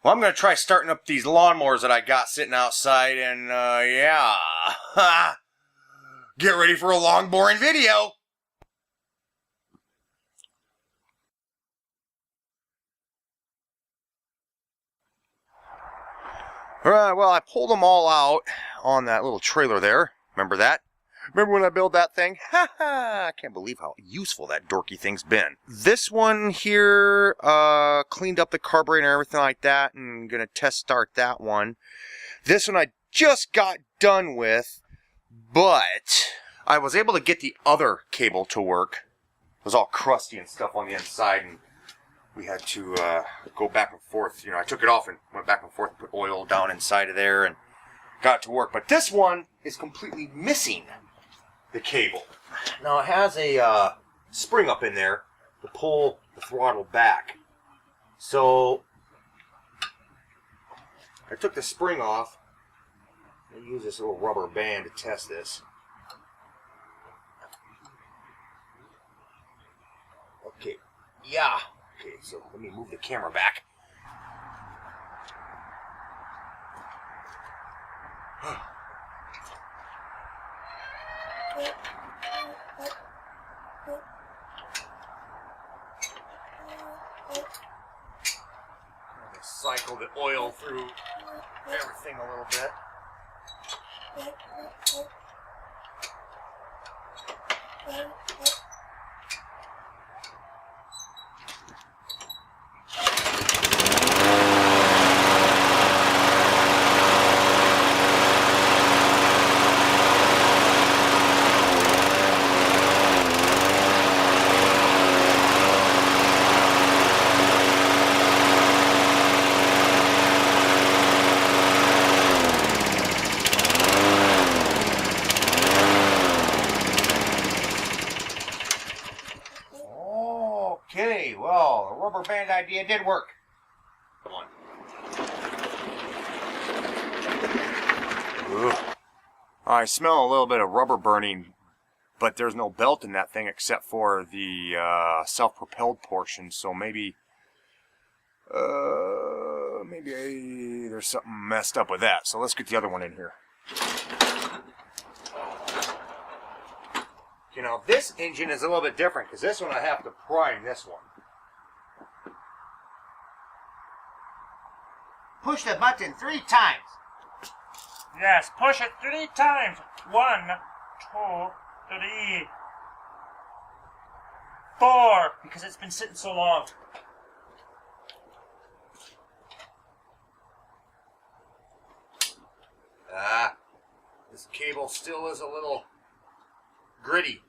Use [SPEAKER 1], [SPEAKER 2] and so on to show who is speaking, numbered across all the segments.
[SPEAKER 1] Well, I'm going to try starting up these lawnmowers that I got sitting outside, and yeah. Get ready for a long, boring video. Alright, well, I pulled them all out on that little trailer there. Remember that? Remember when I built that thing? I can't believe how useful that dorky thing's been. This one here, cleaned up the carburetor and everything like that, and gonna test start that one. This one I just got done with, but I was able to get the other cable to work. It was all crusty and stuff on the inside, and we had to go back and forth. You know, I took it off and went back and forth, put oil down inside of there, and got it to work. But this one is completely missing the cable. Now it has a spring up in there to pull the throttle back. So I took the spring off and used this little rubber band to test this. Okay, yeah. Okay, so let me move the camera back. Cycle the oil through everything a little bit. Okay, well, the rubber band idea did work. Come on. Ugh. I smell a little bit of rubber burning, but there's no belt in that thing except for the self-propelled portion, so maybe there's something messed up with that. So let's get the other one in here. You know, this engine is a little bit different because this one I have to prime this one. Push the button 3 times.
[SPEAKER 2] Yes, push it 3 times. 1, 2, 3, 4. Because it's been sitting so long.
[SPEAKER 1] This cable still is a little gritty.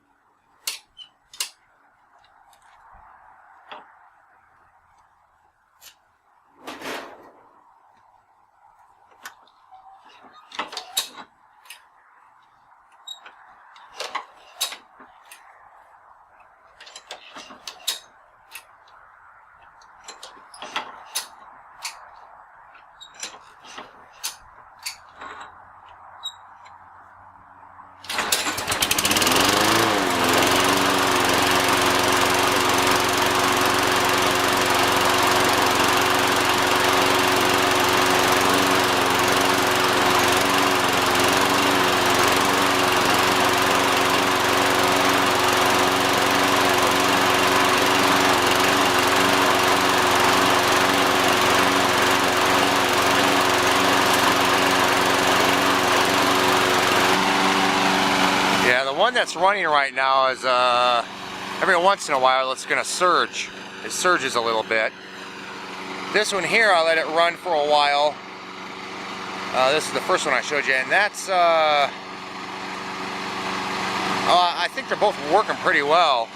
[SPEAKER 1] The one that's running right now is every once in a while it's going to surge. It surges a little bit. This one here I let it run for a while. This is the first one I showed you, and that's I think they're both working pretty well.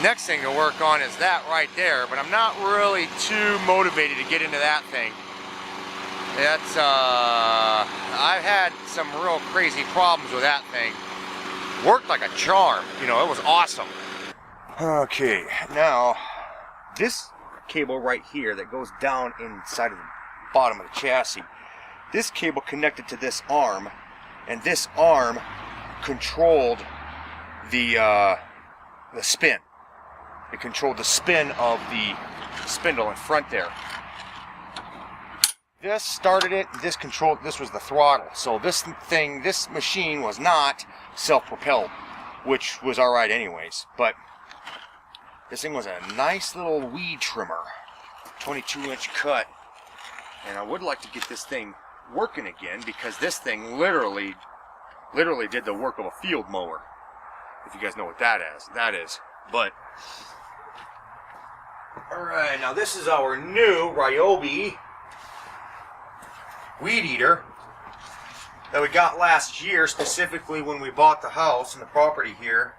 [SPEAKER 1] Next thing to work on is that right there, but I'm not really too motivated to get into that thing. That's I've had some real crazy problems with that thing. Worked like a charm, you know, it was awesome. Okay, now this cable right here that goes down inside of the bottom of the chassis, this cable connected to this arm, and this arm controlled the spin. It controlled the spin of the spindle in front there. this started it. This controlled. This was the throttle. So this machine was not self-propelled, which was all right anyways. But this thing was a nice little weed trimmer, 22-inch cut, and I would like to get this thing working again because this thing literally did the work of a field mower. If you guys know what that is. But all right, now this is our new Ryobi weed eater that we got last year, specifically when we bought the house and the property here.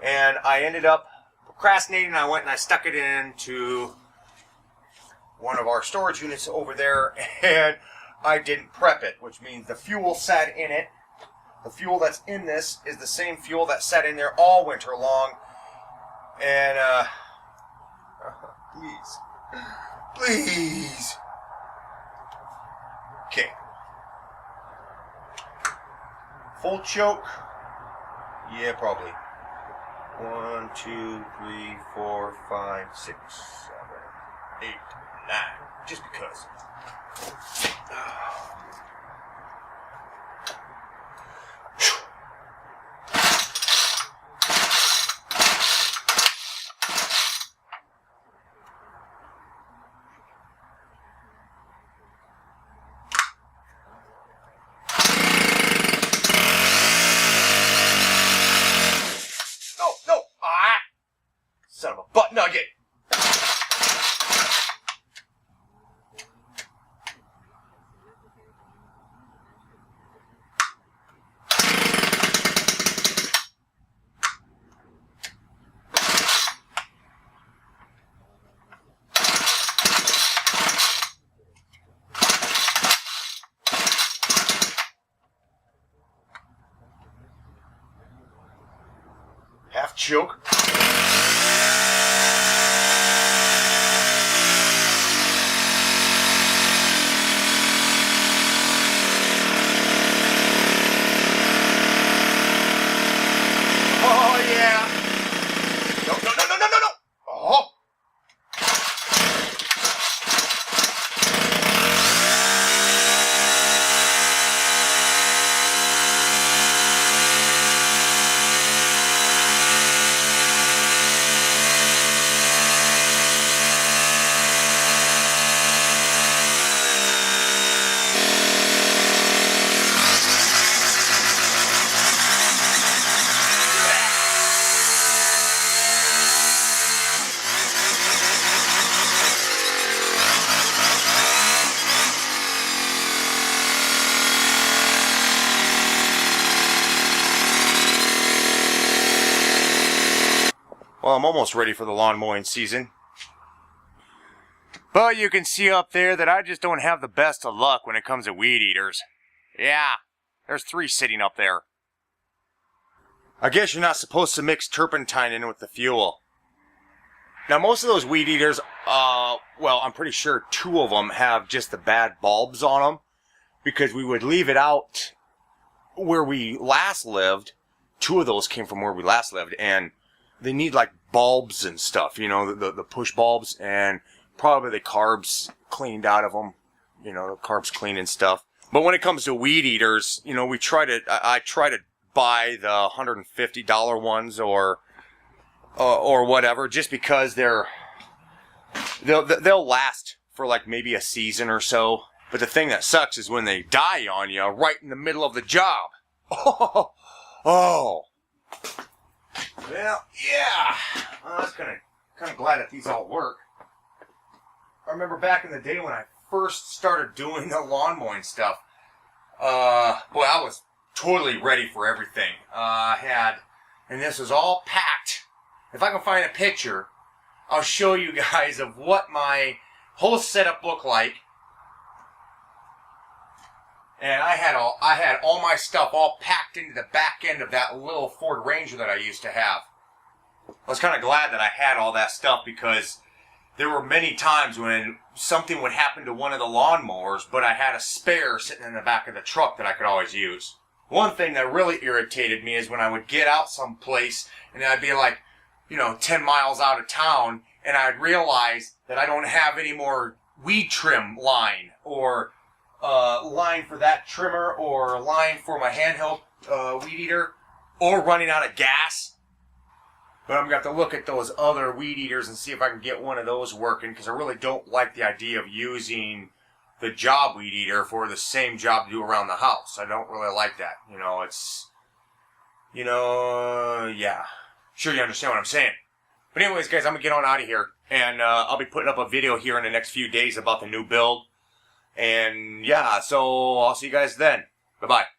[SPEAKER 1] And I ended up procrastinating. I went and I stuck it into one of our storage units over there, and I didn't prep it, which means the fuel sat in it. The fuel that's in this is the same fuel that sat in there all winter long. And please. Okay. Full choke. Yeah, probably. 1, 2, 3, 4, 5, 6, 7, 8, 9. Just because. Son of a butt nugget. Half choke. Oh yeah. No. Oh. Well, I'm almost ready for the lawn mowing season. But you can see up there that I just don't have the best of luck when it comes to weed eaters. Yeah, there's 3 sitting up there. I guess you're not supposed to mix turpentine in with the fuel. Now, most of those weed eaters, well, I'm pretty sure 2 of them have just the bad bulbs on them, because we would leave it out where we last lived. 2 of those came from where we last lived, and they need like bulbs and stuff, you know, the push bulbs, and probably the carbs cleaned out of them, you know, the carbs clean and stuff. But when it comes to weed eaters, you know, I try to buy the $150 ones or whatever, just because they'll last for like maybe a season or so. But the thing that sucks is when they die on you right in the middle of the job. Oh. Well, yeah. I was kind of glad that these all work. I remember back in the day when I first started doing the lawn mowing stuff. Boy, I was totally ready for everything. And this was all packed. If I can find a picture, I'll show you guys of what my whole setup looked like. And I had all my stuff all packed into the back end of that little Ford Ranger that I used to have. I was kind of glad that I had all that stuff, because there were many times when something would happen to one of the lawnmowers, but I had a spare sitting in the back of the truck that I could always use. One thing that really irritated me is when I would get out someplace and I'd be like, 10 miles out of town, and I'd realize that I don't have any more weed trim line, or line for that trimmer, or line for my handheld weed eater, or running out of gas. But I'm going to have to look at those other weed eaters and see if I can get one of those working, because I really don't like the idea of using the job weed eater for the same job to do around the house. I don't really like that. You know, it's, you know, yeah. Sure you understand what I'm saying. But anyways, guys, I'm going to get on out of here. And I'll be putting up a video here in the next few days about the new build. And yeah, so I'll see you guys then. Bye-bye.